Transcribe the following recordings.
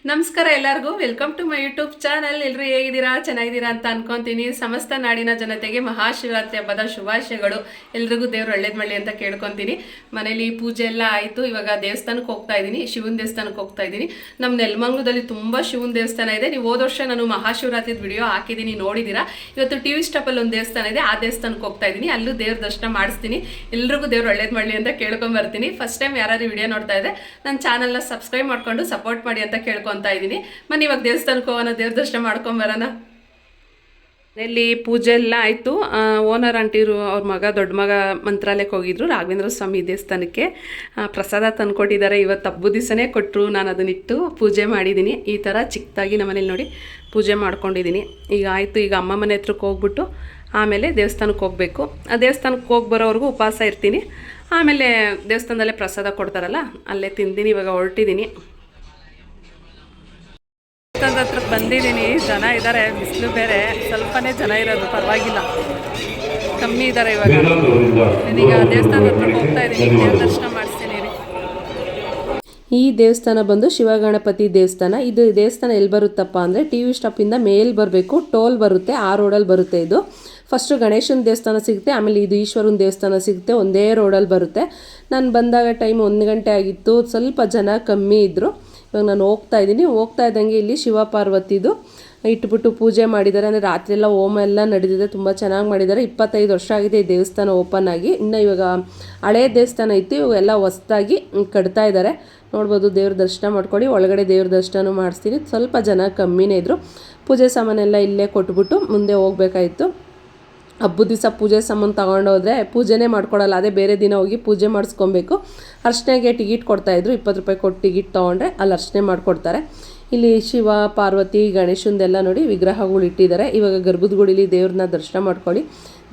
ನಮಸ್ಕಾರ ಎಲ್ಲರಿಗೂ welcome to my YouTube channel. ಎಲ್ಲರೂ ಹೇಗಿದ್ದೀರಾ, ಚೆನ್ನಾಗಿದ್ದೀರಾ ಅಂತ ಅನ್ಕೊಂತೀನಿ. ಸಮಸ್ತ ನಾಡಿನ ಜನತೆಗೆ ಮಹಾಶಿವರಾತ್ರಿ ಹಬ್ಬದ ಶುಭಾಶಯಗಳು. ಎಲ್ರಿಗೂ ದೇವ್ರು ಒಳ್ಳೇದು ಮಾಡಲಿ ಅಂತ ಕೇಳ್ಕೊತೀನಿ. ಮನೇಲಿ ಪೂಜೆ ಎಲ್ಲ ಆಯಿತು. ಇವಾಗ ದೇವಸ್ಥಾನಕ್ಕೆ ಹೋಗ್ತಾ ಇದ್ದೀನಿ, ಶಿವನ ದೇವಸ್ಥಾನಕ್ಕೆ ಹೋಗ್ತಾ ಇದ್ದೀನಿ. ನಮ್ಮ ನೆಲಮಂಗಲದಲ್ಲಿ ತುಂಬ ಶಿವನ ದೇವಸ್ಥಾನ ಇದೆ. ನೀವು ಹೋದ ವರ್ಷ ನಾನು ಮಹಾಶಿವರಾತ್ರಿ ವಿಡಿಯೋ ಹಾಕಿದ್ದೀನಿ, ನೋಡಿದ್ದೀರಾ. ಇವತ್ತು ಟಿ ವಿ ಸ್ಟಾಪಲ್ಲಿ ಒಂದು ದೇವಸ್ಥಾನ ಇದೆ, ಆ ದೇವಸ್ಥಾನಕ್ಕೆ ಹೋಗ್ತಾ ಇದ್ದೀನಿ. ಅಲ್ಲೂ ದೇವ್ರ ದರ್ಶನ ಮಾಡಿಸ್ತೀನಿ. ಎಲ್ರಿಗೂ ದೇವ್ರು ಒಳ್ಳೇದು ಮಾಡಲಿ ಅಂತ ಕೇಳ್ಕೊಂಬರ್ತೀನಿ. ಫಸ್ಟ್ ಟೈಮ್ ಯಾರು ವಿಡಿಯೋ ನೋಡ್ತಾ ಇದ್ದರೆ ನನ್ನ ಚಾನಲ್ನ ಸಬ್ಸ್ಕ್ರೈಬ್ ಮಾಡ್ಕೊಂಡು ಸಪೋರ್ಟ್ ಮಾಡಿ ಅಂತ ಕೇಳ್ಕೊಂತ ಇದ್ದೀನಿ. ಬನ್ನಿ ಇವಾಗ ದೇವಸ್ಥಾನಕ್ಕೆ ಹೋಗೋಣ, ದೇವ್ರ ದರ್ಶನ ಮಾಡ್ಕೊಂಬರೋಣ. ಇಲ್ಲಿ ಪೂಜೆ ಎಲ್ಲ ಆಯಿತು. ಓನರ್ ಆಂಟಿರು ಅವ್ರ ಮಗ ದೊಡ್ಡ ಮಗ ಮಂತ್ರಾಲಯಕ್ಕೆ ಹೋಗಿದ್ರು, ರಾಘವೇಂದ್ರ ಸ್ವಾಮಿ ದೇವಸ್ಥಾನಕ್ಕೆ. ಪ್ರಸಾದ ತಂದ್ಕೊಟ್ಟಿದ್ದಾರೆ. ಇವತ್ತು ಹಬ್ಬದ ದಿವಸನೇ ಕೊಟ್ಟರು. ನಾನು ಅದನ್ನಿಟ್ಟು ಪೂಜೆ ಮಾಡಿದ್ದೀನಿ. ಈ ಥರ ಚಿಕ್ಕದಾಗಿ ನಮ್ಮನೇಲಿ ನೋಡಿ ಪೂಜೆ ಮಾಡ್ಕೊಂಡಿದ್ದೀನಿ. ಈಗ ಆಯಿತು. ಈಗ ಅಮ್ಮ ಮನೆ ಹತ್ರಕ್ಕೆ ಹೋಗ್ಬಿಟ್ಟು ಆಮೇಲೆ ದೇವಸ್ಥಾನಕ್ಕೆ ಹೋಗಬೇಕು. ಆ ದೇವಸ್ಥಾನಕ್ಕೆ ಹೋಗಿ ಬರೋವರೆಗೂ ಉಪವಾಸ ಇರ್ತೀನಿ. ಆಮೇಲೆ ದೇವಸ್ಥಾನದಲ್ಲೇ ಪ್ರಸಾದ ಕೊಡ್ತಾರಲ್ಲ, ಅಲ್ಲೇ ತಿಂತೀನಿ. ಇವಾಗ ಹೊರಟಿದ್ದೀನಿ. ದೇವಸ್ಥಾನದ ಹತ್ರಕ್ಕೆ ಬಂದಿದ್ದೀನಿ. ಜನ ಇದ್ದಾರೆ, ಬಿಸಿಲು ಬೇರೆ, ಸ್ವಲ್ಪನೇ ಜನ ಇರೋದು, ಪರವಾಗಿಲ್ಲ, ಕಮ್ಮಿ ಇದ್ದಾರೆ ಇವಾಗ. ಈಗ ದೇವಸ್ಥಾನದ ಹತ್ರಕ್ಕೆ ಹೋಗ್ತಾ ಇದ್ದೀನಿ, ದೇವ್ರ ದರ್ಶನ ಮಾಡಿಸ್ತೀನಿ ರೀ. ಈ ದೇವಸ್ಥಾನ ಬಂದು ಶಿವಗಣಪತಿ ದೇವಸ್ಥಾನ. ಇದು ದೇವಸ್ಥಾನ ಎಲ್ಲಿ ಬರುತ್ತಪ್ಪ ಅಂದರೆ ಟಿ ವಿ ಸ್ಟಾಪಿಂದ ಮೇಲ್ ಬರಬೇಕು, ಟೋಲ್ ಬರುತ್ತೆ, ಆ ರೋಡಲ್ಲಿ ಬರುತ್ತೆ. ಇದು ಫಸ್ಟು ಗಣೇಶನ ದೇವಸ್ಥಾನ ಸಿಗುತ್ತೆ, ಆಮೇಲೆ ಇದು ಈಶ್ವರನ ದೇವಸ್ಥಾನ ಸಿಗುತ್ತೆ. ಒಂದೇ ರೋಡಲ್ಲಿ ಬರುತ್ತೆ. ನಾನು ಬಂದಾಗ ಟೈಮ್ 1 ಗಂಟೆ ಆಗಿತ್ತು, ಸ್ವಲ್ಪ ಜನ ಕಮ್ಮಿ ಇದ್ದರು. ಇವಾಗ ನಾನು ಹೋಗ್ತಾ ಇದ್ದಂಗೆ ಇಲ್ಲಿ ಶಿವ ಪಾರ್ವತಿದು ಇಟ್ಬಿಟ್ಟು ಪೂಜೆ ಮಾಡಿದ್ದಾರೆ. ಅಂದರೆ ರಾತ್ರಿ ಎಲ್ಲ ಹೋಮ ಎಲ್ಲ ನಡೆದಿದೆ, ತುಂಬ ಚೆನ್ನಾಗಿ ಮಾಡಿದ್ದಾರೆ. 25 ವರ್ಷ ಆಗಿದೆ ಈ ದೇವಸ್ಥಾನ ಓಪನ್ ಆಗಿ. ಇನ್ನು ಇವಾಗ ಹಳೇ ದೇವಸ್ಥಾನ ಇತ್ತು, ಇವೆಲ್ಲ ಹೊಸದಾಗಿ ಕಟ್ತಾ ಇದ್ದಾರೆ. ನೋಡ್ಬೋದು. ದೇವ್ರ ದರ್ಶನ ಮಾಡ್ಕೊಳ್ಳಿ. ಒಳಗಡೆ ದೇವ್ರ ದರ್ಶನ ಮಾಡಿಸ್ತೀನಿ. ಸ್ವಲ್ಪ ಜನ ಕಮ್ಮಿನೇ ಇದ್ದರು. ಪೂಜೆ ಸಾಮಾನೆಲ್ಲ ಇಲ್ಲೇ ಕೊಟ್ಬಿಟ್ಟು ಮುಂದೆ ಹೋಗ್ಬೇಕಾಯಿತು. ಹಬ್ಬದ ದಿವಸ ಪೂಜೆ ಸಾಮಾನು ತೊಗೊಂಡೋದ್ರೆ ಪೂಜೆನೇ ಮಾಡ್ಕೊಡಲ್ಲ, ಅದೇ ಬೇರೆ ದಿನ ಹೋಗಿ ಪೂಜೆ ಮಾಡಿಸ್ಕೊಬೇಕು. ಅರ್ಶನೆಗೆ ಟಿಕೆಟ್ ಕೊಡ್ತಾಯಿದ್ರು, 20 ರೂಪಾಯಿ ಕೊಟ್ಟು ಟಿಕೆಟ್ ತೊಗೊಂಡ್ರೆ ಅಲ್ಲಿ ಅರ್ಶನೆ ಮಾಡಿಕೊಡ್ತಾರೆ. ಇಲ್ಲಿ ಶಿವ ಪಾರ್ವತಿ ಗಣೇಶಂದೆಲ್ಲ ನೋಡಿ ವಿಗ್ರಹಗಳು ಇಟ್ಟಿದ್ದಾರೆ. ಇವಾಗ ಗರ್ಭದ ಗುಡಿಲಿ ದೇವ್ರನ್ನ ದರ್ಶನ ಮಾಡ್ಕೊಳ್ಳಿ.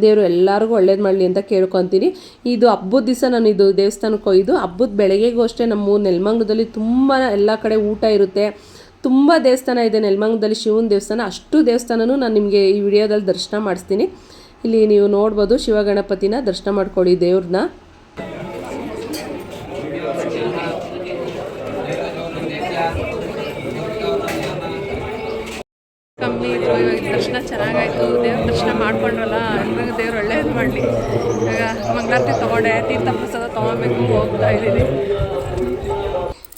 ದೇವರು ಎಲ್ಲರಿಗೂ ಒಳ್ಳೇದು ಮಾಡಲಿ ಅಂತ ಕೇಳ್ಕೊತೀನಿ. ಇದು ಹಬ್ಬದ ದಿವಸ ನಾನು ಇದು ದೇವಸ್ಥಾನಕ್ಕೆ ಹೋಗಿದ್ದು. ಹಬ್ಬದ ಬೆಳಗ್ಗೆಗೂ ಅಷ್ಟೇ ನಮ್ಮ ನೆಲಮಂಗಲದಲ್ಲಿ ತುಂಬ ಎಲ್ಲ ಕಡೆ ಊಟ ಇರುತ್ತೆ. ತುಂಬ ದೇವಸ್ಥಾನ ಇದೆ ನೆಲಮಂಗಲದಲ್ಲಿ, ಶಿವನ ದೇವಸ್ಥಾನ. ಅಷ್ಟು ದೇವಸ್ಥಾನನೂ ನಾನು ನಿಮಗೆ ಈ ವಿಡಿಯೋದಲ್ಲಿ ದರ್ಶನ ಮಾಡಿಸ್ತೀನಿ. ಇಲ್ಲಿ ನೀವು ನೋಡ್ಬೋದು, ಶಿವಗಣಪತಿನ ದರ್ಶನ ಮಾಡ್ಕೊಳ್ಳಿ ದೇವ್ರನ್ನ. ಕಮ್ಮಿ ಇದ್ರು. ಇವಾಗ ದರ್ಶನ ಚೆನ್ನಾಗಾಯಿತು. ದೇವ್ರ ದರ್ಶನ ಮಾಡ್ಕೊಂಡ್ರಲ್ಲ, ಎಲ್ರಿಗೂ ದೇವ್ರು ಒಳ್ಳೇದು ಮಾಡಲಿ. ಇವಾಗ ಮಂಗಳಾರತಿ ತೊಗೊಂಡೆ, ತೀರ್ಥ ಪ್ರಸಾದ ತೊಗೊಬೇಕು, ಹೋಗ್ತಾ ಇದ್ದೀನಿ.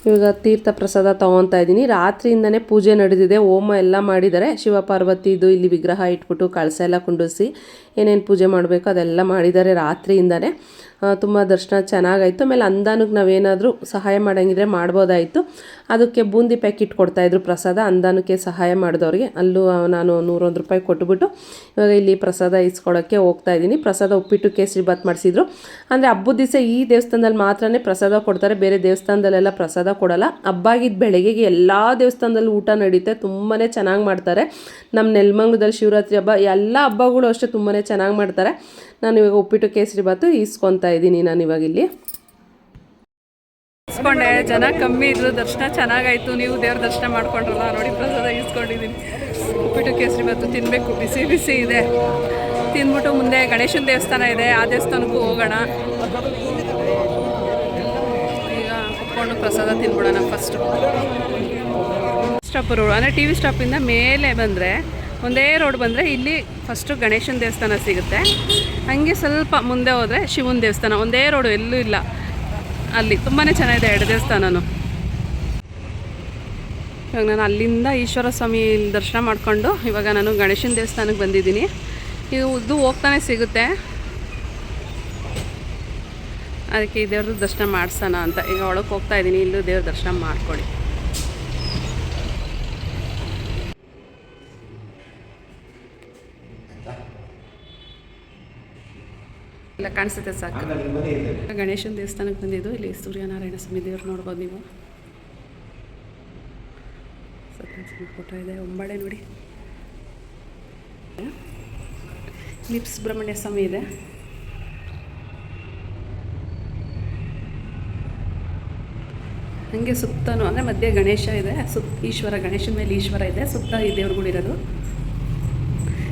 ಇವಾಗ ತೀರ್ಥ ಪ್ರಸಾದ ತೊಗೊತಾ ಇದ್ದೀನಿ. ರಾತ್ರಿಯಿಂದನೇ ಪೂಜೆ ನಡೆದಿದೆ, ಹೋಮ ಎಲ್ಲ ಮಾಡಿದ್ದಾರೆ. ಶಿವ ಪಾರ್ವತಿದು ಇಲ್ಲಿ ವಿಗ್ರಹ ಇಟ್ಬಿಟ್ಟು ಕಳಸ ಎಲ್ಲ ಕುಂಡಿಸಿ ಏನೇನು ಪೂಜೆ ಮಾಡಬೇಕು ಅದೆಲ್ಲ ಮಾಡಿದ್ದಾರೆ ರಾತ್ರಿಯಿಂದನೇ. ತುಂಬ ದರ್ಶನ ಚೆನ್ನಾಗಾಯಿತು. ಆಮೇಲೆ ಅಂದಾನಕ್ಕೆ ನಾವೇನಾದರೂ ಸಹಾಯ ಮಾಡೋಂಗಿದ್ರೆ ಮಾಡ್ಬೋದಾಯಿತು. ಅದಕ್ಕೆ ಬೂಂದಿ ಪ್ಯಾಕೆಟ್ ಕೊಡ್ತಾಯಿದ್ರು ಪ್ರಸಾದ, ಅಂದಾನಕ್ಕೆ ಸಹಾಯ ಮಾಡಿದವ್ರಿಗೆ. ಅಲ್ಲೂ ನಾನು 101 ರೂಪಾಯಿ ಕೊಟ್ಬಿಟ್ಟು ಇವಾಗ ಇಲ್ಲಿ ಪ್ರಸಾದ ಇಸ್ಕೊಳ್ಳೋಕ್ಕೆ ಹೋಗ್ತಾ ಇದ್ದೀನಿ. ಪ್ರಸಾದ ಉಪ್ಪಿಟ್ಟು ಕೇಸರಿ ಬಾತ್ ಮಾಡಿಸಿದ್ರು. ಅಂದರೆ ಹಬ್ಬದ ದಿವಸ ಈ ದೇವಸ್ಥಾನದಲ್ಲಿ ಮಾತ್ರನೇ ಪ್ರಸಾದ ಕೊಡ್ತಾರೆ, ಬೇರೆ ದೇವಸ್ಥಾನದಲ್ಲೆಲ್ಲ ಪ್ರಸಾದ ಕೊಡಲ್ಲ. ಹಬ್ಬಾಗಿದ್ದ ಬೆಳಗ್ಗೆಗೆ ಎಲ್ಲ ದೇವಸ್ಥಾನದಲ್ಲೂ ಊಟ ನಡೀತೆ, ತುಂಬಾ ಚೆನ್ನಾಗಿ ಮಾಡ್ತಾರೆ. ನಮ್ಮ ನೆಲಮಂಗಲದಲ್ಲಿ ಶಿವರಾತ್ರಿ ಹಬ್ಬ ಎಲ್ಲ ಹಬ್ಬಗಳು ಅಷ್ಟೇ ತುಂಬಾ ಚೆನ್ನಾಗಿ ಮಾಡ್ತಾರೆ. ನಾನು ಇವಾಗ ಉಪ್ಪಿಟ್ಟು ಕೇಸರಿ ಬಾತು ಇಸ್ಕೊತಾ ಇದ್ದೀನಿ. ನಾನು ಇವಾಗ ಇಲ್ಲಿ ಇಸ್ಕೊಂಡೆ. ಜನ ಕಮ್ಮಿ ಇದ್ರು, ದರ್ಶನ ಚೆನ್ನಾಗಾಯಿತು. ನೀವು ದೇವ್ರ ದರ್ಶನ ಮಾಡ್ಕೊಂಡ್ರಲ್ಲ ನೋಡಿ, ಪ್ರಸಾದ ಇಸ್ಕೊಂಡಿದ್ದೀನಿ. ಉಪ್ಪಿಟ್ಟು ಕೇಸರಿ ಬಾತು ತಿನ್ನಬೇಕು, ಬಿಸಿ ಬಿಸಿ ಇದೆ. ತಿಂದ್ಬಿಟ್ಟು ಮುಂದೆ ಗಣೇಶನ ದೇವಸ್ಥಾನ ಇದೆ, ಆ ದೇವಸ್ಥಾನಕ್ಕೂ ಹೋಗೋಣ. ಈಗ ಕುತ್ಕೊಂಡು ಪ್ರಸಾದ ತಿನ್ಬಿಡೋಣ. ಫಸ್ಟು ಸ್ಟಾಪ್ ರೋಡ್ ಅಂದರೆ ಟಿ ವಿ ಸ್ಟಾಪಿಂದ ಮೇಲೆ ಬಂದರೆ ಒಂದೇ ರೋಡ್ ಬಂದರೆ ಇಲ್ಲಿ ಫಸ್ಟು ಗಣೇಶನ ದೇವಸ್ಥಾನ ಸಿಗುತ್ತೆ. ಹಂಗೆ ಸ್ವಲ್ಪ ಮುಂದೆ ಹೋದರೆ ಶಿವನ ದೇವಸ್ಥಾನ. ಒಂದೇ ರೋಡು, ಎಲ್ಲೂ ಇಲ್ಲ. ಅಲ್ಲಿ ತುಂಬಾ ಚೆನ್ನಾಗಿದೆ 2 ದೇವಸ್ಥಾನನೂ. ಇವಾಗ ನಾನು ಅಲ್ಲಿಂದ ಈಶ್ವರ ಸ್ವಾಮಿ ದರ್ಶನ ಮಾಡಿಕೊಂಡು ಇವಾಗ ನಾನು ಗಣೇಶನ ದೇವಸ್ಥಾನಕ್ಕೆ ಬಂದಿದ್ದೀನಿ. ಇದು ಹೋಗ್ತಾನೆ ಸಿಗುತ್ತೆ, ಅದಕ್ಕೆ ಈ ದೇವ್ರದ್ದು ದರ್ಶನ ಮಾಡಿಸೋಣ ಅಂತ ಈಗ ಒಳಗೆ ಹೋಗ್ತಾ ಇದ್ದೀನಿ. ಇಲ್ಲೂ ದೇವ್ರ ದರ್ಶನ ಮಾಡ್ಕೊಳ್ಳಿ. ಎಲ್ಲ ಕಾಣಿಸುತ್ತೆ ಸಾಕು. ಗಣೇಶನ ದೇವಸ್ಥಾನಕ್ಕೆ ಬಂದಿದ್ದು. ಇಲ್ಲಿ ಸೂರ್ಯನಾರಾಯಣ ಸ್ವಾಮಿ ದೇವ್ರು ನೋಡ್ಬೋದು ನೀವು. ಫೋಟೋ ಇದೆ, ಒಂಬಳೆ ನೋಡಿ. ಇಲ್ಲಿ ಸುಬ್ರಹ್ಮಣ್ಯ ಸ್ವಾಮಿ ಇದೆ. ಹಾಗೆ ಸುತ್ತನೂ ಅಂದರೆ ಮಧ್ಯೆ ಗಣೇಶ ಇದೆ, ಈಶ್ವರ, ಗಣೇಶನ ಮೇಲೆ ಈಶ್ವರ ಇದೆ, ಸುತ್ತ ಈ ದೇವ್ರುಗಳಿರೋದು.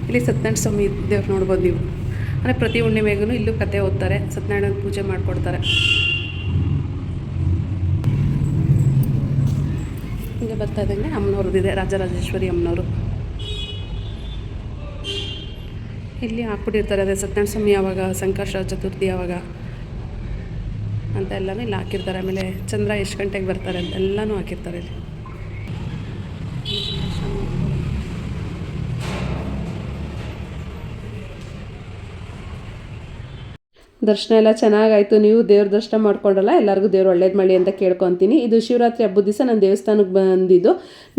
ಇಲ್ಲಿ ಸತ್ಯನಾರಾಯಣ ಸ್ವಾಮಿ ದೇವ್ರು ನೋಡ್ಬೋದು ನೀವು. ಅಂದರೆ ಪ್ರತಿ ಹುಣ್ಣಿಮೆಗೂ ಇಲ್ಲೂ ಕತೆ ಓದ್ತಾರೆ, ಸತ್ಯನಾರಾಯಣ ಪೂಜೆ ಮಾಡಿಕೊಡ್ತಾರೆ. ಹಿಂಗೆ ಬರ್ತಾ ಇದ್ದಂಗೆ ಅಮ್ಮನವ್ರದ್ದಿದೆ, ರಾಜರಾಜೇಶ್ವರಿ ಅಮ್ಮನವರು. ಇಲ್ಲಿ ಹಾಕ್ಬಿಟ್ಟಿರ್ತಾರೆ, ಅದೇ ಸತ್ಯನಾರಾಯಣ ಸ್ವಾಮಿ ಯಾವಾಗ, ಸಂಕಷ್ಟ ಚತುರ್ಥಿ ಯಾವಾಗ ಅಂತ ಎಲ್ಲನೂ ಇಲ್ಲಿ ಹಾಕಿರ್ತಾರೆ. ಆಮೇಲೆ ಚಂದ್ರ ಎಷ್ಟು ಗಂಟೆಗೆ ಬರ್ತಾರೆ ಅಂತ ಎಲ್ಲನೂ ಹಾಕಿರ್ತಾರೆ ಇಲ್ಲಿ. ದರ್ಶನ ಎಲ್ಲ ಚೆನ್ನಾಗಾಯಿತು. ನೀವು ದೇವ್ರ ದರ್ಶನ ಮಾಡ್ಕೊಂಡಲ್ಲ, ಎಲ್ಲರಿಗೂ ದೇವ್ರು ಒಳ್ಳೇದು ಮಾಡಲಿ ಅಂತ ಕೇಳ್ಕೊತೀನಿ. ಇದು ಶಿವರಾತ್ರಿ ಹಬ್ಬದ ದಿವಸ ನಾನು ದೇವಸ್ಥಾನಕ್ಕೆ ಬಂದಿದ್ದು.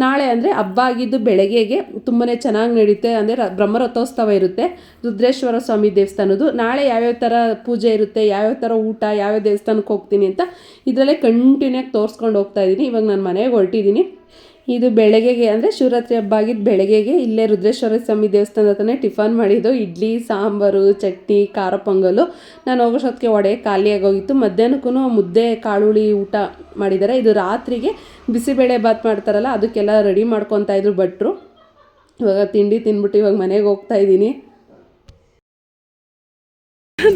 ನಾಳೆ ಅಂದರೆ ಹಬ್ಬ ಆಗಿದ್ದು ಬೆಳಗ್ಗೆಗೆ ತುಂಬಾ ಚೆನ್ನಾಗಿ ನಡೆಯುತ್ತೆ. ಅಂದರೆ ಬ್ರಹ್ಮರಥೋತ್ಸವ ಇರುತ್ತೆ ರುದ್ರೇಶ್ವರ ಸ್ವಾಮಿ ದೇವಸ್ಥಾನದ್ದು. ನಾಳೆ ಯಾವ್ಯಾವ ಥರ ಪೂಜೆ ಇರುತ್ತೆ, ಯಾವ್ಯಾವ ಥರ ಊಟ, ಯಾವ್ಯಾವ ದೇವಸ್ಥಾನಕ್ಕೆ ಹೋಗ್ತೀನಿ ಅಂತ ಇದರಲ್ಲೇ ಕಂಟಿನ್ಯೂ ಆಗಿ ತೋರಿಸ್ಕೊಂಡು ಹೋಗ್ತಾ ಇದ್ದೀನಿ. ಇವಾಗ ನಾನು ಮನೆಗೆ ಹೊರಟಿದ್ದೀನಿ. ಇದು ಬೆಳಗ್ಗೆಗೆ ಅಂದರೆ ಶಿವರಾತ್ರಿ ಹಬ್ಬ ಆಗಿದ್ದು ಬೆಳಗ್ಗೆಗೆ ಇಲ್ಲೇ ರುದ್ರೇಶ್ವರ ಸ್ವಾಮಿ ದೇವಸ್ಥಾನದ ಹತ್ರನೇ ಟಿಫನ್ ಮಾಡಿದ್ದು. ಇಡ್ಲಿ, ಸಾಂಬಾರು, ಚಟ್ನಿ, ಖಾರ ಪೊಂಗಲು. ನಾನು ಹೋಗೋಷ್ಟೊತ್ತಿಗೆ ಒಡೆ ಖಾಲಿಯಾಗೋಗಿತ್ತು. ಮಧ್ಯಾಹ್ನಕ್ಕೂ ಮುದ್ದೆ ಕಾಳುಳಿ ಊಟ ಮಾಡಿದ್ದಾರೆ. ಇದು ರಾತ್ರಿಗೆ ಬಿಸಿಬೇಳೆ ಬಾತ್ ಮಾಡ್ತಾರಲ್ಲ, ಅದಕ್ಕೆಲ್ಲ ರೆಡಿ ಮಾಡ್ಕೊತಾ ಇದ್ರು ಭಟ್ರು. ಇವಾಗ ತಿಂಡಿ ತಿಂದ್ಬಿಟ್ಟು ಇವಾಗ ಮನೆಗೆ ಹೋಗ್ತಾ ಇದ್ದೀನಿ.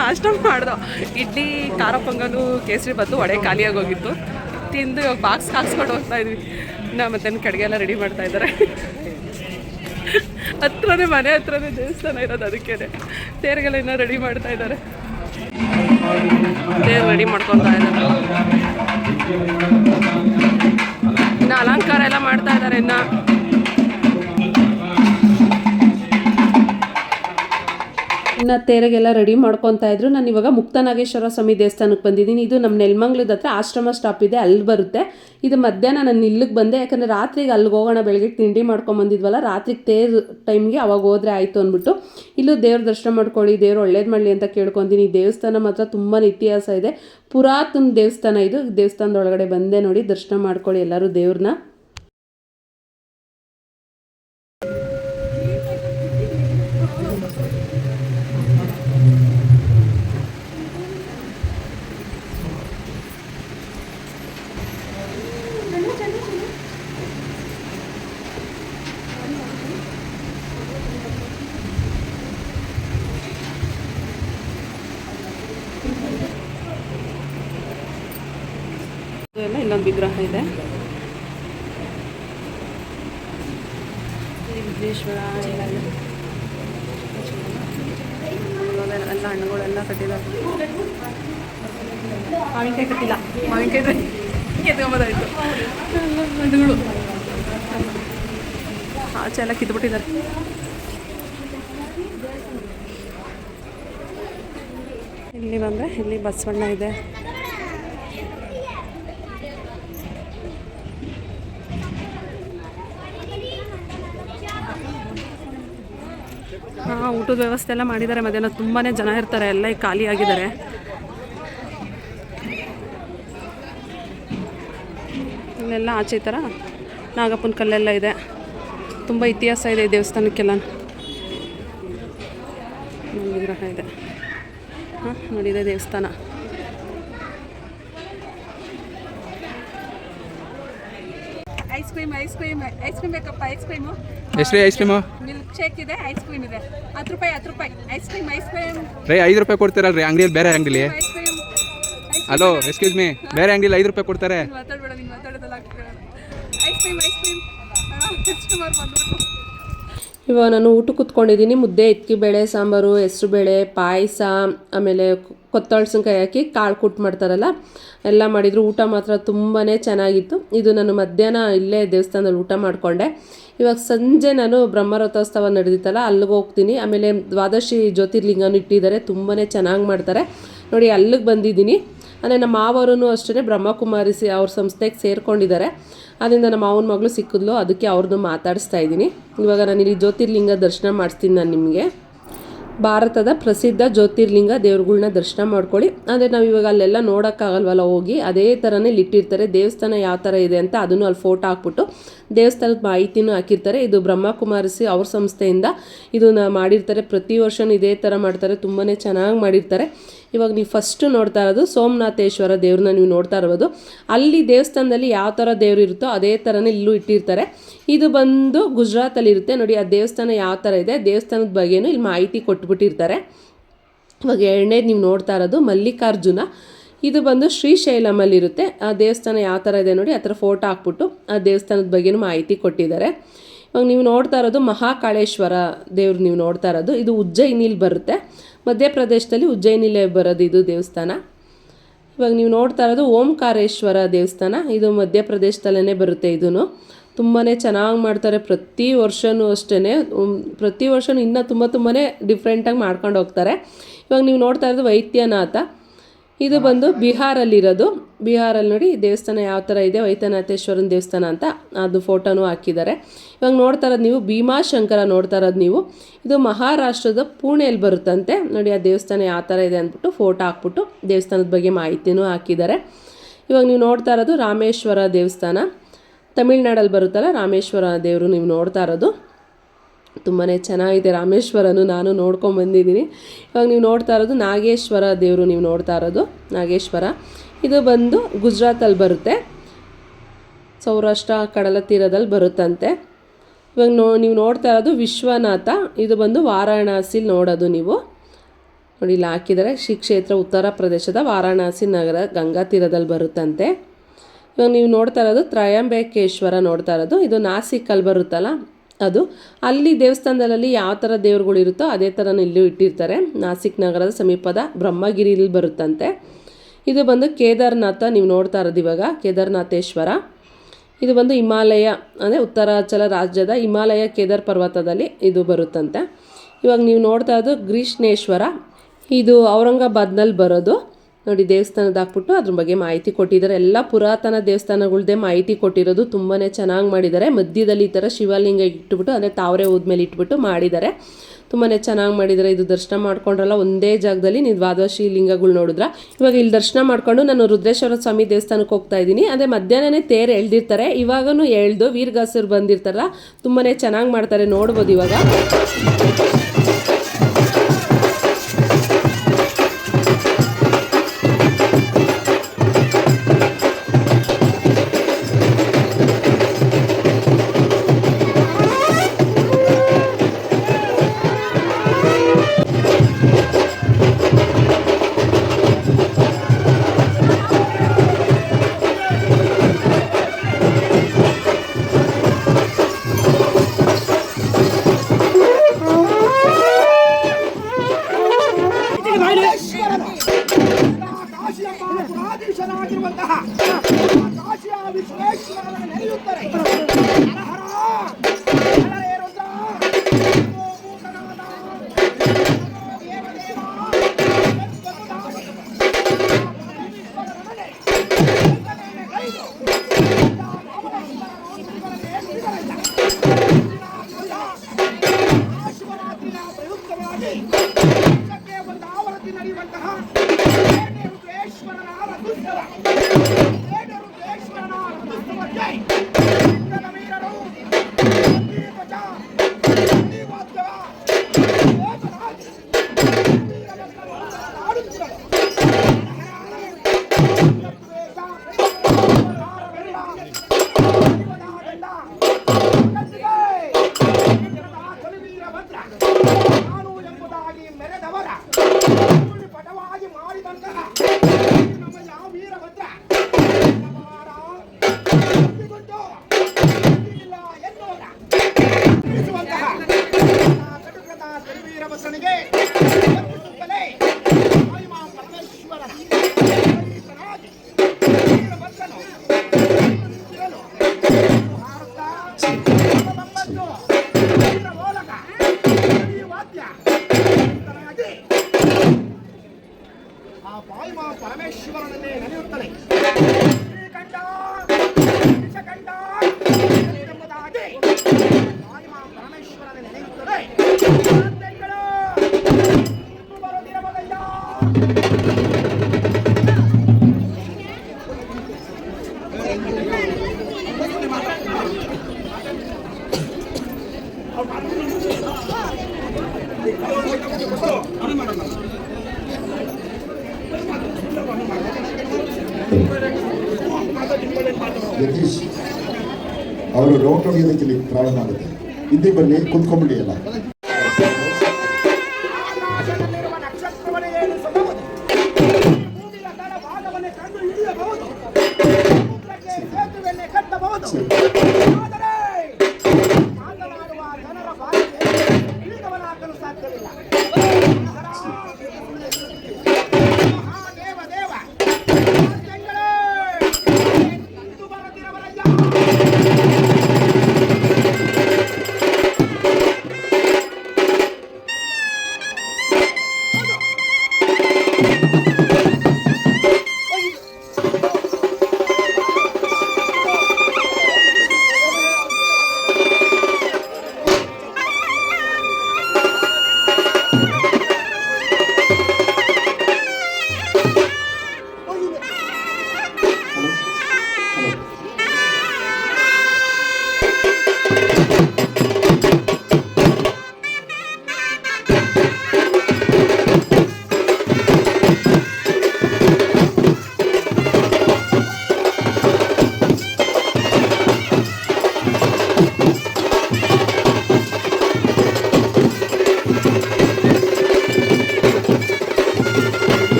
ನಾಷ್ಟ ಮಾಡ್ದೋ ಇಡ್ಲಿ, ಖಾರ ಪೊಂಗಲು, ಕೇಸರಿ ಬಾತು, ವಡೆ ಖಾಲಿಯಾಗೋಗಿತ್ತು. ತಿಂದು ಇವಾಗ ಬಾಕ್ಸ್ ಹಾಕ್ಸ್ಕೊಂಡು ಹೋಗ್ತಾ ಇದ್ವಿ. ಮತ್ತೆ ಕಡೆಗೆ ಎಲ್ಲ ರೆಡಿ ಮಾಡ್ತಾ ಇದ್ದಾರೆ. ಹತ್ರನೇ ಮನೆ ಹತ್ರನೇ ದೇವಸ್ಥಾನ ಇರೋದು, ಅದಕ್ಕೆ ತೇರಿಗೆಲ್ಲ ಇನ್ನೂ ರೆಡಿ ಮಾಡ್ತಾ ಇದ್ದಾರೆ. ತೇರು ರೆಡಿ ಮಾಡ್ಕೊತಾ ಇದ್ದಾರೆ. ಇನ್ನು ಅಲಂಕಾರ ಎಲ್ಲ ಮಾಡ್ತಾ ಇದ್ದಾರೆ. ಇನ್ನು ತೇರಿಗೆಲ್ಲ ರೆಡಿ ಮಾಡ್ಕೊತಾ ಇದ್ರು. ನಾನು ಇವಾಗ ಮುಕ್ತನಾಗೇಶ್ವರ ಸ್ವಾಮಿ ದೇವಸ್ಥಾನಕ್ಕೆ ಬಂದಿದ್ದೀನಿ. ಇದು ನಮ್ಮ ನೆಲಮಂಗ್ಲದ ಹತ್ರ ಆಶ್ರಮ ಸ್ಟಾಪ್ ಇದೆ, ಅಲ್ಲಿ ಬರುತ್ತೆ. ಇದು ಮಧ್ಯಾಹ್ನ ನಾನು ಇಲ್ಲಿಗೆ ಬಂದೆ, ಯಾಕಂದರೆ ರಾತ್ರಿಗೆ ಅಲ್ಲಿಗೆ ಹೋಗೋಣ, ಬೆಳಗ್ಗೆ ತಿಂಡಿ ಮಾಡ್ಕೊಂಬಂದಿದ್ವಲ್ಲ, ರಾತ್ರಿಗೆ ತೇರು ಟೈಮ್ಗೆ ಅವಾಗ ಹೋದರೆ ಆಯಿತು ಅಂದ್ಬಿಟ್ಟು ಇಲ್ಲೂ ದೇವ್ರ ದರ್ಶನ ಮಾಡ್ಕೊಳ್ಳಿ, ದೇವ್ರು ಒಳ್ಳೇದು ಮಾಡಲಿ ಅಂತ ಕೇಳ್ಕೊತೀನಿ. ಈ ದೇವಸ್ಥಾನ ಮಾತ್ರ ತುಂಬಾ ಇತಿಹಾಸ ಇದೆ, ಪುರಾತನ ದೇವಸ್ಥಾನ ಇದು. ದೇವಸ್ಥಾನದ ಒಳಗಡೆ ಬಂದೆ ನೋಡಿ, ದರ್ಶನ ಮಾಡ್ಕೊಳ್ಳಿ ಎಲ್ಲರೂ ದೇವ್ರನ್ನ. ಇಲ್ಲೊಂದು ವಿಗ್ರಹ ಇದೆ, ವಿಘ್ನೇಶ್ವರ. ಎಲ್ಲ ಹಣ್ಣುಗಳೆಲ್ಲ ಕಟ್ಟಿದ್ದಾರೆ. ಮಾವಿನಕಾಯಿ ಕಟ್ಟಿಲ್ಲ, ಮಾವಿನಕಾಯಿ ಎತ್ಕೊಂಬೋದಾಯ್ತು. ಹಣ್ಣುಗಳು ಆಚೆ ಎಲ್ಲ ಕಿತ್ಬಿಟ್ಟಿದ್ದಾರೆ. ಇಲ್ಲಿ ಬಂದರೆ ಇಲ್ಲಿ ಬಸವಣ್ಣ ಇದೆ. ಊಟದ ವ್ಯವಸ್ಥೆ ಎಲ್ಲ ಮಾಡಿದ್ದಾರೆ. ಮಧ್ಯಾಹ್ನ ತುಂಬಾ ಜನ ಇರ್ತಾರೆ, ಎಲ್ಲ ಖಾಲಿ ಆಗಿದ್ದಾರೆ. ಇಲ್ಲೆಲ್ಲ ಆಚೆ ಈ ಥರ ನಾಗಪ್ಪನ ಕಲ್ಲೆಲ್ಲ ಇದೆ. ತುಂಬ ಇತಿಹಾಸ ಇದೆ ಈ ದೇವಸ್ಥಾನಕ್ಕೆಲ್ಲ. ವಿಗ್ರಹ ಇದೆ ನೋಡಿದೆ ದೇವಸ್ಥಾನ. ಐಸ್ ಕ್ರೀಮ್ ಬೇಕಪ್ಪ. ಐಸ್ ಕ್ರೀಮು ಮಿಲ್ಕ್ ಶೇಕ್ ಇದೆ, ಐಸ್ ಕ್ರೀಮ್ ಇದೆ. 10 ರೂಪಾಯಿ ಐಸ್ ಕ್ರೀಮ್ ರೀ. 5 ರೂಪಾಯಿ ಕೊಡ್ತೀರಲ್ರಿ ಅಂಗಡಿಯಲ್ಲಿ, ಬೇರೆ ಅಂಗಡಿಲಿ. ಹಲೋ ಎಕ್ಸ್ಕ್ಯೂಸ್ ಮೀ, ಬೇರೆ ಅಂಗಡಿಲಿ 5 ರೂಪಾಯಿ ಕೊಡ್ತಾರೆ. ಇವಾಗ ನಾನು ಊಟ ಕೂತ್ಕೊಂಡಿದ್ದೀನಿ. ಮುದ್ದೆ, ಇಟ್ಕಿ ಬೇಳೆ, ಸಾಂಬಾರು, ಹೆಸರು ಬೇಳೆ, ಪಾಯಸ, ಆಮೇಲೆ ಕೊತ್ತಳ್ಸಿನ್ಕಾಯಿ ಹಾಕಿ ಕಾಳು ಕೂಟ್ ಮಾಡ್ತಾರಲ್ಲ, ಎಲ್ಲ ಮಾಡಿದರು. ಊಟ ಮಾತ್ರ ತುಂಬಾ ಚೆನ್ನಾಗಿತ್ತು. ಇದು ನಾನು ಮಧ್ಯಾಹ್ನ ಇಲ್ಲೇ ದೇವಸ್ಥಾನದಲ್ಲಿ ಊಟ ಮಾಡಿಕೊಂಡೆ. ಇವಾಗ ಸಂಜೆ ನಾನು ಬ್ರಹ್ಮರಥೋತ್ಸವ ನಡೆದಿತ್ತಲ್ಲ, ಅಲ್ಲಿಗೆ ಹೋಗ್ತೀನಿ. ಆಮೇಲೆ ದ್ವಾದಶಿ ಜ್ಯೋತಿರ್ಲಿಂಗನೂ ಇಟ್ಟಿದ್ದಾರೆ, ತುಂಬಾ ಚೆನ್ನಾಗಿ ಮಾಡ್ತಾರೆ ನೋಡಿ. ಅಲ್ಲಿಗೆ ಬಂದಿದ್ದೀನಿ. ಅಂದರೆ ನಮ್ಮ ಮಾವರು ಅಷ್ಟೇ ಬ್ರಹ್ಮಕುಮಾರಿಸಿ ಅವ್ರ ಸಂಸ್ಥೆಗೆ ಸೇರಿಕೊಂಡಿದ್ದಾರೆ. ಅದರಿಂದ ನಮ್ಮ ಮಾವನ ಮಗಳು ಸಿಕ್ಕಿದ್ಲು, ಅದಕ್ಕೆ ಅವ್ರದ್ದು ಮಾತಾಡಿಸ್ತಾ ಇದ್ದೀನಿ. ಇವಾಗ ನಾನು ಇಲ್ಲಿ ಜ್ಯೋತಿರ್ಲಿಂಗ ದರ್ಶನ ಮಾಡಿಸ್ತೀನಿ. ನಾನು ನಿಮಗೆ ಭಾರತದ ಪ್ರಸಿದ್ಧ ಜ್ಯೋತಿರ್ಲಿಂಗ ದೇವ್ರುಗಳ್ನ ದರ್ಶನ ಮಾಡ್ಕೊಳ್ಳಿ. ಅಂದರೆ ನಾವು ಇವಾಗ ಅಲ್ಲೆಲ್ಲ ನೋಡೋಕ್ಕಾಗಲ್ವಲ್ಲ ಹೋಗಿ, ಅದೇ ಥರನೇ ಇಟ್ಟಿರ್ತಾರೆ. ದೇವಸ್ಥಾನ ಯಾವ ಥರ ಇದೆ ಅಂತ ಅದನ್ನು ಅಲ್ಲಿ ಫೋಟೋ ಹಾಕ್ಬಿಟ್ಟು ದೇವಸ್ಥಾನದ ಮಾಹಿತಿನೂ ಹಾಕಿರ್ತಾರೆ. ಇದು ಬ್ರಹ್ಮಕುಮಾರಿಸಿ ಅವ್ರ ಸಂಸ್ಥೆಯಿಂದ ಇದನ್ನು ಮಾಡಿರ್ತಾರೆ. ಪ್ರತಿ ವರ್ಷವೂ ಇದೇ ಥರ ಮಾಡ್ತಾರೆ, ತುಂಬಾ ಚೆನ್ನಾಗಿ ಮಾಡಿರ್ತಾರೆ. ಇವಾಗ ನೀವು ಫಸ್ಟು ನೋಡ್ತಾ ಇರೋದು ಸೋಮನಾಥೇಶ್ವರ ದೇವ್ರನ್ನ ನೀವು ನೋಡ್ತಾ ಇರ್ಬೋದು. ಅಲ್ಲಿ ದೇವಸ್ಥಾನದಲ್ಲಿ ಯಾವ ಥರ ದೇವ್ರು ಇರುತ್ತೋ ಅದೇ ಥರನೇ ಇಲ್ಲೂ ಇಟ್ಟಿರ್ತಾರೆ. ಇದು ಬಂದು ಗುಜರಾತಲ್ಲಿರುತ್ತೆ ನೋಡಿ. ಆ ದೇವಸ್ಥಾನ ಯಾವ ಥರ ಇದೆ, ದೇವಸ್ಥಾನದ ಬಗ್ಗೆನೂ ಇಲ್ಲಿ ಮಾಹಿತಿ ಕೊಟ್ಬಿಟ್ಟಿರ್ತಾರೆ. ಇವಾಗ ಎರಡನೇದು ನೀವು ನೋಡ್ತಾ ಇರೋದು ಮಲ್ಲಿಕಾರ್ಜುನ. ಇದು ಬಂದು ಶ್ರೀಶೈಲಮಲ್ಲಿರುತ್ತೆ. ಆ ದೇವಸ್ಥಾನ ಯಾವ ಥರ ಇದೆ ನೋಡಿ, ಆ ಥರ ಫೋಟೋ ಹಾಕ್ಬಿಟ್ಟು ಆ ದೇವಸ್ಥಾನದ ಬಗ್ಗೆನೂ ಮಾಹಿತಿ ಕೊಟ್ಟಿದ್ದಾರೆ. ಇವಾಗ ನೀವು ನೋಡ್ತಾ ಇರೋದು ಮಹಾಕಾಳೇಶ್ವರ ದೇವ್ರು ನೀವು ನೋಡ್ತಾ ಇರೋದು. ಇದು ಉಜ್ಜಯಿನಿಲಿ ಬರುತ್ತೆ, ಮಧ್ಯಪ್ರದೇಶದಲ್ಲಿ ಉಜ್ಜಯಿನಿಲೇ ಬರೋದು ಇದು ದೇವಸ್ಥಾನ. ಇವಾಗ ನೀವು ನೋಡ್ತಾ ಇರೋದು ಓಂಕಾರೇಶ್ವರ ದೇವಸ್ಥಾನ. ಇದು ಮಧ್ಯಪ್ರದೇಶದಲ್ಲೇ ಬರುತ್ತೆ. ಇದೂ ತುಂಬಾ ಚೆನ್ನಾಗಿ ಮಾಡ್ತಾರೆ. ಪ್ರತಿ ವರ್ಷವೂ ಅಷ್ಟೇ, ಪ್ರತಿ ವರ್ಷವೂ ಇನ್ನೂ ತುಂಬಾ ಡಿಫ್ರೆಂಟಾಗಿ ಮಾಡ್ಕೊಂಡು ಹೋಗ್ತಾರೆ. ಇವಾಗ ನೀವು ನೋಡ್ತಾ ಇರೋದು ವೈದ್ಯನಾಥ. ಇದು ಬಂದು ಬಿಹಾರಲ್ಲಿರೋದು. ಬಿಹಾರಲ್ಲಿ ನೋಡಿ ದೇವಸ್ಥಾನ ಯಾವ ಥರ ಇದೆ, ವೈದ್ಯನಾಥೇಶ್ವರನ ದೇವಸ್ಥಾನ ಅಂತ ಅದು ಫೋಟೋನೂ ಹಾಕಿದ್ದಾರೆ. ಇವಾಗ ನೋಡ್ತಾ ಇರೋದು ನೀವು ಭೀಮಾಶಂಕರ ನೋಡ್ತಾ ಇರೋದು ನೀವು. ಇದು ಮಹಾರಾಷ್ಟ್ರದ ಪುಣೆಯಲ್ಲಿ ಬರುತ್ತಂತೆ. ನೋಡಿ ಆ ದೇವಸ್ಥಾನ ಯಾವ ಥರ ಇದೆ ಅಂದ್ಬಿಟ್ಟು ಫೋಟೋ ಹಾಕ್ಬಿಟ್ಟು ದೇವಸ್ಥಾನದ ಬಗ್ಗೆ ಮಾಹಿತಿನೂ ಹಾಕಿದ್ದಾರೆ. ಇವಾಗ ನೀವು ನೋಡ್ತಾ ಇರೋದು ರಾಮೇಶ್ವರ ದೇವಸ್ಥಾನ, ತಮಿಳ್ನಾಡಲ್ಲಿ ಬರುತ್ತಲ್ಲ ರಾಮೇಶ್ವರ ದೇವರು ನೀವು ನೋಡ್ತಾ ಇರೋದು. ತುಂಬಾ ಚೆನ್ನಾಗಿದೆ ರಾಮೇಶ್ವರನು, ನಾನು ನೋಡ್ಕೊಂಬಂದಿದ್ದೀನಿ. ಇವಾಗ ನೀವು ನೋಡ್ತಾ ಇರೋದು ನಾಗೇಶ್ವರ ದೇವರು ನೀವು ನೋಡ್ತಾ ಇರೋದು ನಾಗೇಶ್ವರ. ಇದು ಬಂದು ಗುಜರಾತಲ್ಲಿ ಬರುತ್ತೆ, ಸೌರಾಷ್ಟ್ರ ಕಡಲ ತೀರದಲ್ಲಿ ಬರುತ್ತಂತೆ. ಇವಾಗ ನೀವು ನೋಡ್ತಾ ಇರೋದು ವಿಶ್ವನಾಥ. ಇದು ಬಂದು ವಾರಾಣಸಿಲಿ ನೋಡೋದು ನೀವು ನೋಡಿ, ಇಲ್ಲಿ ಹಾಕಿದ್ದಾರೆ. ಶ್ರೀ ಕ್ಷೇತ್ರ ಉತ್ತರ ಪ್ರದೇಶದ ವಾರಾಣಸಿ ನಗರ ಗಂಗಾ ತೀರದಲ್ಲಿ ಬರುತ್ತಂತೆ. ಇವಾಗ ನೀವು ನೋಡ್ತಾ ಇರೋದು ತ್ರಯಂಬಕೇಶ್ವರ ನೋಡ್ತಾ ಇರೋದು. ಇದು ನಾಸಿಕಲ್ಲಿ ಬರುತ್ತಲ್ಲ ಅದು. ಅಲ್ಲಿ ದೇವಸ್ಥಾನದಲ್ಲಿ ಯಾವ ಥರ ದೇವ್ರುಗಳಿರುತ್ತೋ ಅದೇ ಥರ ಇಲ್ಲೂ ಇಟ್ಟಿರ್ತಾರೆ. ನಾಸಿಕ್ ನಗರದ ಸಮೀಪದ ಬ್ರಹ್ಮಗಿರಿಲಿ ಬರುತ್ತಂತೆ. ಇದು ಬಂದು ಕೇದಾರನಾಥ ನೀವು ನೋಡ್ತಾ ಇರೋದು ಇವಾಗ ಕೇದಾರನಾಥೇಶ್ವರ. ಇದು ಬಂದು ಹಿಮಾಲಯ ಅಂದರೆ ಉತ್ತರಾಂಚಲ ರಾಜ್ಯದ ಹಿಮಾಲಯ ಕೇದಾರ್ ಪರ್ವತದಲ್ಲಿ ಇದು ಬರುತ್ತಂತೆ. ಇವಾಗ ನೀವು ನೋಡ್ತಾ ಇರೋದು ಗ್ರೀಷ್ಣೇಶ್ವರ. ಇದು ಔರಂಗಾಬಾದ್ನಲ್ಲಿ ಬರೋದು ನೋಡಿ. ದೇವಸ್ಥಾನದ ಹಾಕ್ಬಿಟ್ಟು ಅದ್ರ ಬಗ್ಗೆ ಮಾಹಿತಿ ಕೊಟ್ಟಿದ್ದಾರೆ. ಎಲ್ಲ ಪುರಾತನ ದೇವಸ್ಥಾನಗಳ್ದೇ ಮಾಹಿತಿ ಕೊಟ್ಟಿರೋದು. ತುಂಬಾ ಚೆನ್ನಾಗಿ ಮಾಡಿದ್ದಾರೆ. ಮಧ್ಯದಲ್ಲಿ ಈ ಥರ ಶಿವಲಿಂಗ ಇಟ್ಬಿಟ್ಟು ಅಂದರೆ ತಾವರೆ ಹೋದ್ಮೇಲೆ ಇಟ್ಬಿಟ್ಟು ಮಾಡಿದ್ದಾರೆ. ತುಂಬಾ ಚೆನ್ನಾಗಿ ಮಾಡಿದ್ದಾರೆ. ಇದು ದರ್ಶನ ಮಾಡ್ಕೊಂಡ್ರಲ್ಲ ಒಂದೇ ಜಾಗದಲ್ಲಿ ನೀವು ದ್ವಾದಶಿ ಲಿಂಗಗಳು ನೋಡಿದ್ರ. ಇವಾಗ ಇಲ್ಲಿ ದರ್ಶನ ಮಾಡ್ಕೊಂಡು ನಾನು ರುದ್ರೇಶ್ವರ ಸ್ವಾಮಿ ದೇವಸ್ಥಾನಕ್ಕೆ ಹೋಗ್ತಾ ಇದ್ದೀನಿ. ಅದೇ ಮಧ್ಯಾಹ್ನನೇ ತೇರು ಎಳ್ದಿರ್ತಾರೆ. ಇವಾಗೂ ಎಳ್ದು ವೀರಗಾಸರು ಬಂದಿರ್ತಾರಲ್ಲ, ತುಂಬಾ ಚೆನ್ನಾಗಿ ಮಾಡ್ತಾರೆ, ನೋಡ್ಬೋದು ಇವಾಗ. ಪರಮೇಶ್ವರನನ್ನೇ ನೆನೆಯುತ್ತದೆ. ಪರಮೇಶ್ವರನೇ ನೆನೆಯುತ್ತದೆ. ಯತೀಶ್ ಅವರು ರೌಂಡ್ ಹೊಡೆಯೋದಕ್ಕೆ ಇಲ್ಲಿ ಪ್ರಾರಂಭ ಆಗುತ್ತೆ. ಹಿಂದೆ ಬನ್ನಿ, ಕುತ್ಕೊಂಡ್ಬಿಡಿ ಎಲ್ಲ. ಆಕಾಶದಲ್ಲಿರುವ ನಕ್ಷತ್ರವನ್ನೇ ಎಣಿಸಬಹುದು. ಭೂಮಿಯ ತಳಭಾಗವನ್ನು ಬಂದು ಹಿಡಿಯಬಹುದು, ಸಮುದ್ರಕ್ಕೆ ಸೇತುವೆಯನ್ನೇ ಕಟ್ಟಬಹುದು. ಆದರೆ ಮಾತನಾಡುವ ಜನರ ಬಾಯಿಗೆ ಹಿಡಿದವನಾಗಲು ಸಾಧ್ಯವಿಲ್ಲ. ಮಹಾದೇವ ದೇವ ರಾಜ್ಯಗಳೇ, ಇಂದು ಬರದಿರವರಯ್ಯ.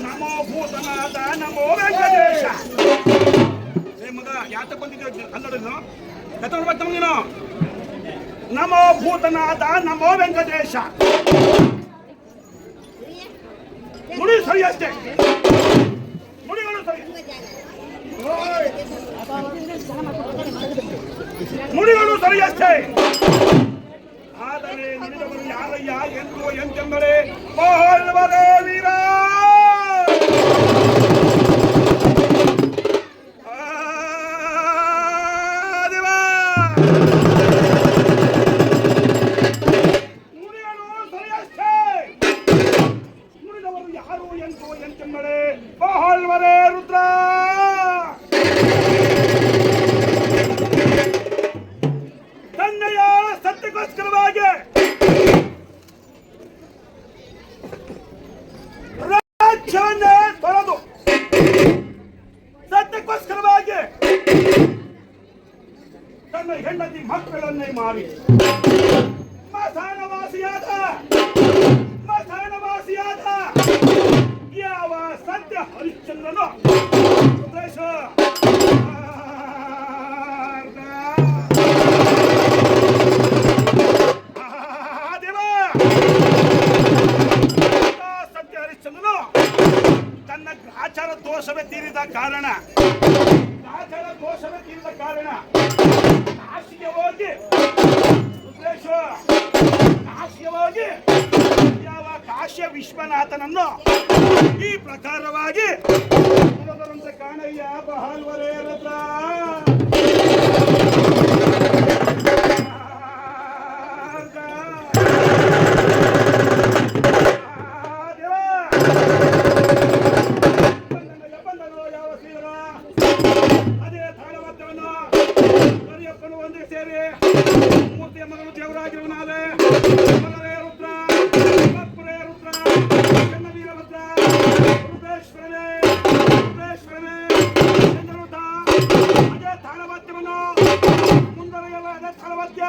ನಮೋ ಭೂತನಾಥ ನಮೋ ವೆಂಕಟೇಶ. ಏ ಮಗ ಯಾತ ಬಂದಿದ್ದೆ ಕನ್ನಡನು ಕನ್ನಡ ಬರ್ತಾವ ನೀನು. ನಮೋ ಭೂತನಾಥ ನಮೋ ವೆಂಕಟೇಶ. ನುಡಿ ಸರಿ ಅಷ್ಟೇ, ನುಡಿಗಳು ಸರಿ, ನುಡಿಗಳು ಸರಿ ಅಷ್ಟೇ. ಆದರೆ ನುಡಿದವರು ಯಾರಯ್ಯ ಎಂದು ಎಂತೆಂದರೆ ಮೋಹಲ್ವರೇ ವೀರ. ರುದ್ರ ತಂದೆಯ ಸತ್ಯಕ್ಕೋಸ್ಕರವಾಗಿ ರಾಜ್ಯವನ್ನೇ ತೊರೆದು ಸತ್ಯಕ್ಕೋಸ್ಕರವಾಗಿ ತನ್ನ ಹೆಂಡತಿ ಮಕ್ಕಳನ್ನೇ ಮಾರಿ ಮಸಾನವಾಸಿಯಾದ ಯಾವ ಸತ್ಯ ಹರಿಶ್ಚಂದ್ರನು ಉದ್ದೇಶ ಸತ್ಯ ಹರಿಶ್ಚಂದ್ರನು ತನ್ನ ಆಚಾರ ದೋಷವೇ ತೀರಿದ ಕಾರಣ ಕಾಶಿಗೆ ಹೋಗಿ ಉದ್ದೇಶ ಕಾಶ್ಯವಾಗಿ ಯಾವ ಕಾಶ್ಯ ವಿಶ್ವನಾಥನನ್ನು ಈ ಪ್ರಕಾರವಾಗಿ ಪುರದರಂತೆ ಕಾಣಯ್ಯ ಬಹಲ್ವರೇ ರತ್ರ ಅದೇ ತಾಳವತ್ತವನ್ನು ಕರಿಯಪ್ಪನು ಒಂದೇ ಸೇರಿ ಮೂರ್ತಿಯ ಮಗನು ದೇವರಾಗಿರುವನಾದೆ ಮಗರೇ ರುದ್ರ ಕಪ್ಪುರೇ ರುದ್ರ ಚನ್ನವೀರ ರುದ್ರ ರುದ್ರೇಶ್ವರನೇ ರುದ್ರೇಶ್ವರನೇ ಚಂದ್ರರುತ ಅದೇ ತಾಳವತ್ತವನ್ನು ಮುಂದರೆಯಲ್ಲ ಅದೇ ತಾಳವತ್ಯ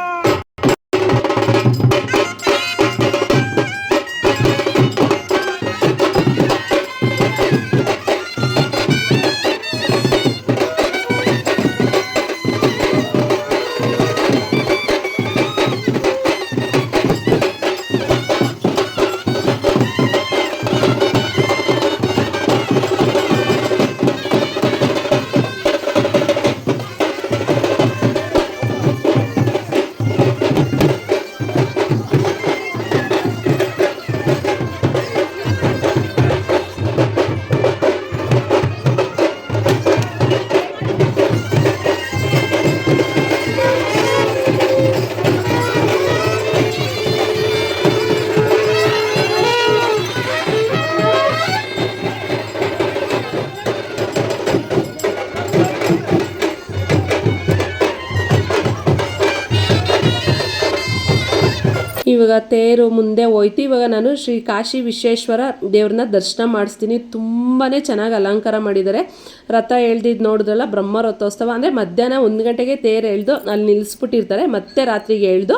ಇವಾಗ ತೇರು ಮುಂದೆ ಹೋಯ್ತು. ಇವಾಗ ನಾನು ಶ್ರೀ ಕಾಶಿ ವಿಶ್ವೇಶ್ವರ ದೇವ್ರನ್ನ ದರ್ಶನ ಮಾಡಿಸ್ತೀನಿ. ತುಂಬಾ ಚೆನ್ನಾಗಿ ಅಲಂಕಾರ ಮಾಡಿದ್ದಾರೆ. ರಥ ಎಳ್ದಿದ್ದು ನೋಡಿದ್ರಲ್ಲ, ಬ್ರಹ್ಮ ರಥೋತ್ಸವ ಅಂದರೆ ಮಧ್ಯಾಹ್ನ 1 ಗಂಟೆಗೆ ತೇರು ಎಳೆದು ಅಲ್ಲಿ ನಿಲ್ಲಿಸ್ಬಿಟ್ಟಿರ್ತಾರೆ. ಮತ್ತೆ ರಾತ್ರಿಗೆ ಎಳೆದು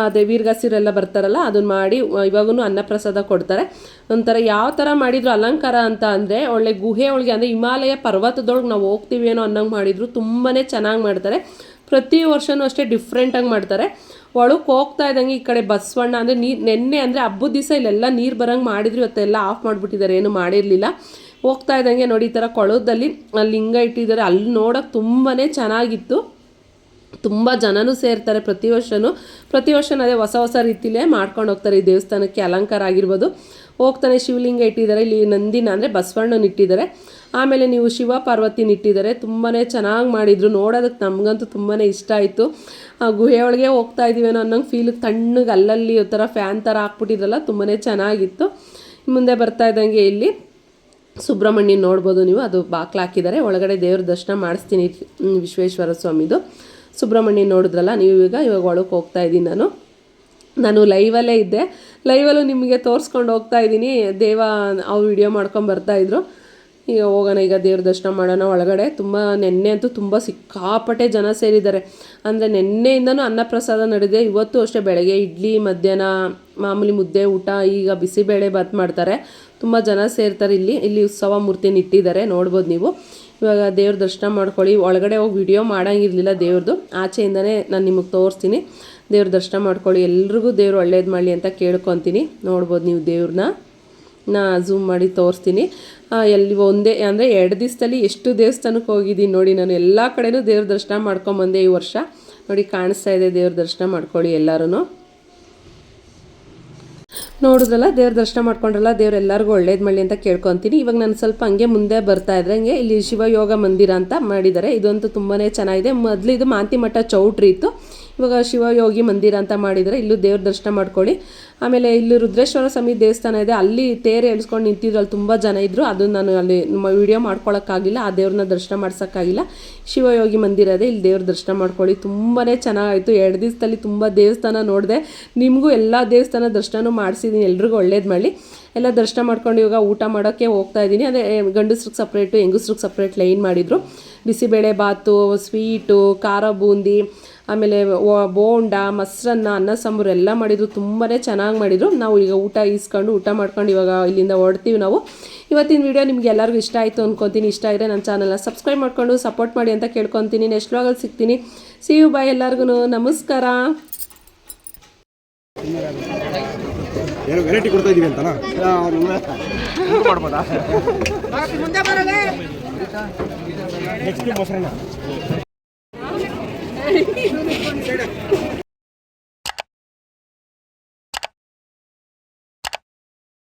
ಅದೇ ವೀರಗಾಸಿರೆಲ್ಲ ಬರ್ತಾರಲ್ಲ ಅದನ್ನ ಮಾಡಿ ಇವಾಗೂ ಅನ್ನಪ್ರಸಾದ ಕೊಡ್ತಾರೆ. ಒಂಥರ ಯಾವ ಥರ ಮಾಡಿದ್ರು ಅಲಂಕಾರ ಅಂತ ಅಂದರೆ ಒಳ್ಳೆ ಗುಹೆ ಒಳಗೆ ಅಂದರೆ ಹಿಮಾಲಯ ಪರ್ವತದೊಳಗೆ ನಾವು ಹೋಗ್ತೀವಿ ಏನೋ ಅನ್ನಂಗೆ ಮಾಡಿದ್ರು. ತುಂಬಾ ಚೆನ್ನಾಗಿ ಮಾಡ್ತಾರೆ. ಪ್ರತಿ ವರ್ಷವೂ ಅಷ್ಟೇ ಡಿಫ್ರೆಂಟಾಗಿ ಮಾಡ್ತಾರೆ. ಒಳಕ್ಕೆ ಹೋಗ್ತಾ ಇದ್ದಂಗೆ ಈ ಕಡೆ ಬಸವಣ್ಣ ಅಂದರೆ ನೆನ್ನೆ ಅಂದರೆ ಹಬ್ಬದ ದಿವಸ ಇಲ್ಲೆಲ್ಲ ನೀರು ಬರೋಂಗೆ ಮಾಡಿದ್ರು, ಇವತ್ತೆಲ್ಲ ಆಫ್ ಮಾಡಿಬಿಟ್ಟಿದ್ದಾರೆ, ಏನು ಮಾಡಿರಲಿಲ್ಲ. ಹೋಗ್ತಾ ಇದ್ದಂಗೆ ನೋಡಿ ಈ ಥರ ಕೊಳದಲ್ಲಿ ಲಿಂಗ ಇಟ್ಟಿದ್ದಾರೆ. ಅಲ್ಲಿ ನೋಡೋಕೆ ತುಂಬಾ ಚೆನ್ನಾಗಿತ್ತು. ತುಂಬ ಜನನೂ ಸೇರ್ತಾರೆ ಪ್ರತಿ ವರ್ಷನೂ ಅದೇ ಹೊಸ ಹೊಸ ರೀತಿಲೇ ಮಾಡ್ಕೊಂಡು ಹೋಗ್ತಾರೆ. ಈ ದೇವಸ್ಥಾನಕ್ಕೆ ಅಲಂಕಾರ ಆಗಿರ್ಬೋದು. ಹೋಗ್ತಾನೆ ಶಿವಲಿಂಗ ಇಟ್ಟಿದ್ದಾರೆ, ಇಲ್ಲಿ ನಂದಿನ ಅಂದರೆ ಬಸವಣ್ಣನ ಇಟ್ಟಿದ್ದಾರೆ. ಆಮೇಲೆ ನೀವು ಶಿವ ಪಾರ್ವತಿನ ಇಟ್ಟಿದ್ದಾರೆ. ತುಂಬಾ ಚೆನ್ನಾಗಿ ಮಾಡಿದರು. ನೋಡೋದಕ್ಕೆ ನಮಗಂತೂ ತುಂಬಾ ಇಷ್ಟ ಆಯಿತು. ಗುಹೆ ಒಳಗೆ ಹೋಗ್ತಾ ಇದ್ದೀವೇನೋ ಅನ್ನೋಂಗೆ ಫೀಲ್, ತಣ್ಣಗೆ ಅಲ್ಲಲ್ಲಿ ಈ ಥರ ಫ್ಯಾನ್ ಥರ ಹಾಕ್ಬಿಟ್ಟಿದ್ರಲ್ಲ, ತುಂಬಾ ಚೆನ್ನಾಗಿತ್ತು. ಮುಂದೆ ಬರ್ತಾ ಇದ್ದಂಗೆ ಇಲ್ಲಿ ಸುಬ್ರಹ್ಮಣ್ಯನ ನೋಡ್ಬೋದು ನೀವು, ಅದು ಬಾಕ್ಲು ಹಾಕಿದ್ದಾರೆ. ಒಳಗಡೆ ದೇವ್ರ ದರ್ಶನ ಮಾಡಿಸ್ತೀನಿ ವಿಶ್ವೇಶ್ವರ ಸ್ವಾಮಿದು. ಸುಬ್ರಹ್ಮಣ್ಯನ ನೋಡಿದ್ರಲ್ಲ ನೀವು, ಇವಾಗ ಒಳಗೆ ಹೋಗ್ತಾ ಇದ್ದೀನಿ. ನಾನು ಲೈವಲ್ಲೇ ಇದ್ದೆ. ಲೈವಲ್ಲೂ ನಿಮಗೆ ತೋರಿಸ್ಕೊಂಡು ಹೋಗ್ತಾ ಇದ್ದೀನಿ. ದೇವ ಅವ್ರು ವಿಡಿಯೋ ಮಾಡ್ಕೊಂಡು ಬರ್ತಾಯಿದ್ರು. ಈಗ ಹೋಗೋಣ, ಈಗ ದೇವ್ರ ದರ್ಶನ ಮಾಡೋಣ ಒಳಗಡೆ. ನೆನ್ನೆ ಅಂತೂ ತುಂಬ ಸಿಕ್ಕಾಪಟ್ಟೆ ಜನ ಸೇರಿದ್ದಾರೆ. ಅಂದರೆ ನೆನ್ನೆಯಿಂದನೂ ಅನ್ನಪ್ರಸಾದ ನಡೆದಿದೆ. ಇವತ್ತು ಅಷ್ಟೇ ಬೆಳಗ್ಗೆ ಇಡ್ಲಿ, ಮಧ್ಯಾಹ್ನ ಮಾಮೂಲಿ ಮುದ್ದೆ ಊಟ, ಈಗ ಬಿಸಿಬೇಳೆ ಬಾತ್ ಮಾಡ್ತಾರೆ. ತುಂಬ ಜನ ಸೇರ್ತಾರೆ. ಇಲ್ಲಿ ಉತ್ಸವ ಮೂರ್ತಿನ ಇಟ್ಟಿದ್ದಾರೆ, ನೋಡ್ಬೋದು ನೀವು. ಇವಾಗ ದೇವ್ರ ದರ್ಶನ ಮಾಡ್ಕೊಳ್ಳಿ. ಒಳಗಡೆ ಹೋಗಿ ವಿಡಿಯೋ ಮಾಡೋಂಗಿರಲಿಲ್ಲ ದೇವ್ರದ್ದು, ಆಚೆಯಿಂದನೇ ನಾನು ನಿಮಗೆ ತೋರಿಸ್ತೀನಿ. ದೇವ್ರ ದರ್ಶನ ಮಾಡ್ಕೊಳ್ಳಿ. ಎಲ್ರಿಗೂ ದೇವ್ರು ಒಳ್ಳೇದು ಮಾಡಲಿ ಅಂತ ಕೇಳ್ಕೊತೀನಿ. ನೋಡ್ಬೋದು ನೀವು ದೇವ್ರನ್ನ, ನಾ ಝೂಮ್ ಮಾಡಿ ತೋರಿಸ್ತೀನಿ. ಎಲ್ಲಿ ಒಂದೇ ಅಂದರೆ 2 ದಿವಸದಲ್ಲಿ ಎಷ್ಟು ದೇವಸ್ಥಾನಕ್ಕೆ ಹೋಗಿದ್ದೀನಿ ನೋಡಿ. ನಾನು ಎಲ್ಲ ಕಡೆನೂ ದೇವ್ರ ದರ್ಶನ ಮಾಡ್ಕೊಂಬಂದೆ ಈ ವರ್ಷ. ನೋಡಿ ಕಾಣಿಸ್ತಾ ಇದೆ, ದೇವ್ರ ದರ್ಶನ ಮಾಡ್ಕೊಳ್ಳಿ ಎಲ್ಲರೂ. ನೋಡಿದ್ರಲ್ಲ, ದೇವ್ರ ದರ್ಶನ ಮಾಡ್ಕೊಂಡ್ರಲ್ಲ, ದೇವ್ರು ಎಲ್ಲರಿಗೂ ಒಳ್ಳೇದು ಮಾಡಲಿ ಅಂತ ಕೇಳ್ಕೊತೀನಿ. ಇವಾಗ ನಾನು ಸ್ವಲ್ಪ ಹಂಗೆ ಮುಂದೆ ಬರ್ತಾ ಇದ್ರೆ ಹಂಗೆ ಇಲ್ಲಿ ಶಿವಯೋಗ ಮಂದಿರ ಅಂತ ಮಾಡಿದ್ದಾರೆ. ಇದಂತೂ ತುಂಬಾ ಚೆನ್ನಾಗಿದೆ. ಮೊದಲು ಇದು ಮಾಂತಿಮಠ ಚೌಟ್ರಿ ಇತ್ತು, ಇವಾಗ ಶಿವಯೋಗಿ ಮಂದಿರ ಅಂತ ಮಾಡಿದರೆ. ಇಲ್ಲೂ ದೇವ್ರ ದರ್ಶನ ಮಾಡ್ಕೊಳ್ಳಿ. ಆಮೇಲೆ ಇಲ್ಲಿ ರುದ್ರೇಶ್ವರ ಸ್ವಾಮಿ ದೇವಸ್ಥಾನ ಇದೆ, ಅಲ್ಲಿ ತೇರು ಎಳ್ಸ್ಕೊಂಡು ನಿಂತಿದ್ರು, ಅಲ್ಲಿ ತುಂಬ ಜನ ಇದ್ದರು. ಅದು ನಾನು ಅಲ್ಲಿ ವಿಡಿಯೋ ಮಾಡ್ಕೊಳಕ್ಕಾಗಿಲ್ಲ, ಆ ದೇವ್ರನ್ನ ದರ್ಶನ ಮಾಡ್ಸೋಕ್ಕಾಗಿಲ್ಲ. ಶಿವಯೋಗಿ ಮಂದಿರ ಇದೆ, ಇಲ್ಲಿ ದೇವ್ರ ದರ್ಶನ ಮಾಡ್ಕೊಳ್ಳಿ. ತುಂಬಾ ಚೆನ್ನಾಗಾಯಿತು. 2 ದಿವಸದಲ್ಲಿ ತುಂಬ ದೇವಸ್ಥಾನ ನೋಡಿದೆ. ನಿಮಗೂ ಎಲ್ಲ ದೇವಸ್ಥಾನ ದರ್ಶನ ಮಾಡಿಸಿದ್ದೀನಿ. ಎಲ್ರಿಗೂ ಒಳ್ಳೇದು ಮಾಡಲಿ. ಎಲ್ಲ ದರ್ಶನ ಮಾಡ್ಕೊಂಡು ಇವಾಗ ಊಟ ಮಾಡೋಕ್ಕೆ ಹೋಗ್ತಾ ಇದ್ದೀನಿ. ಅದೇ ಗಂಡಸ್ರಿಗೆ ಸಪ್ರೇಟು, ಹೆಂಗಸ್ರಿಗೆ ಸಪ್ರೇಟ್ ಲೈನ್ ಮಾಡಿದರು. ಬಿಸಿಬೇಳೆ ಬಾತು, ಸ್ವೀಟು, ಖಾರ ಬೂಂದಿ, ಆಮೇಲೆ ಬೋಂಡ, ಮೊಸರನ್ನ, ಅನ್ನ ಸಾಂಬಾರು ಎಲ್ಲ ಮಾಡಿದರು. ತುಂಬಾ ಚೆನ್ನಾಗಿ ಮಾಡಿದರು. ನಾವು ಈಗ ಊಟ ಮಾಡ್ಕೊಂಡು ಇವಾಗ ಇಲ್ಲಿಂದ ಹೊರಡ್ತೀವಿ ನಾವು. ಇವತ್ತಿನ ವಿಡಿಯೋ ನಿಮ್ಗೆ ಎಲ್ಲರಿಗೂ ಇಷ್ಟ ಆಯಿತು ಅಂದ್ಕೊತೀನಿ. ಇಷ್ಟ ಆದರೆ ನನ್ನ ಚಾನಲ್ನ ಸಬ್ಸ್ಕ್ರೈಬ್ ಮಾಡ್ಕೊಂಡು ಸಪೋರ್ಟ್ ಮಾಡಿ ಅಂತ ಕೇಳ್ಕೊತೀನಿ. ನೆಕ್ಸ್ಟ್ ವ್ಲಾಗಲ್ಲಿ ಸಿಗ್ತೀನಿ. ಸಿ ಯು, ಬಾಯ್ ಎಲ್ಲರಿಗೂ. ನಮಸ್ಕಾರ. ಏನೋ ವೆರೈಟಿ ಕೊಡ್ತಾ ಇದೀವಿ ಅಂತನಾ ಮಾಡ್ಬೋದಾ? ನೆಕ್ಸ್ಟ್ ಮೊಸರನ್ನ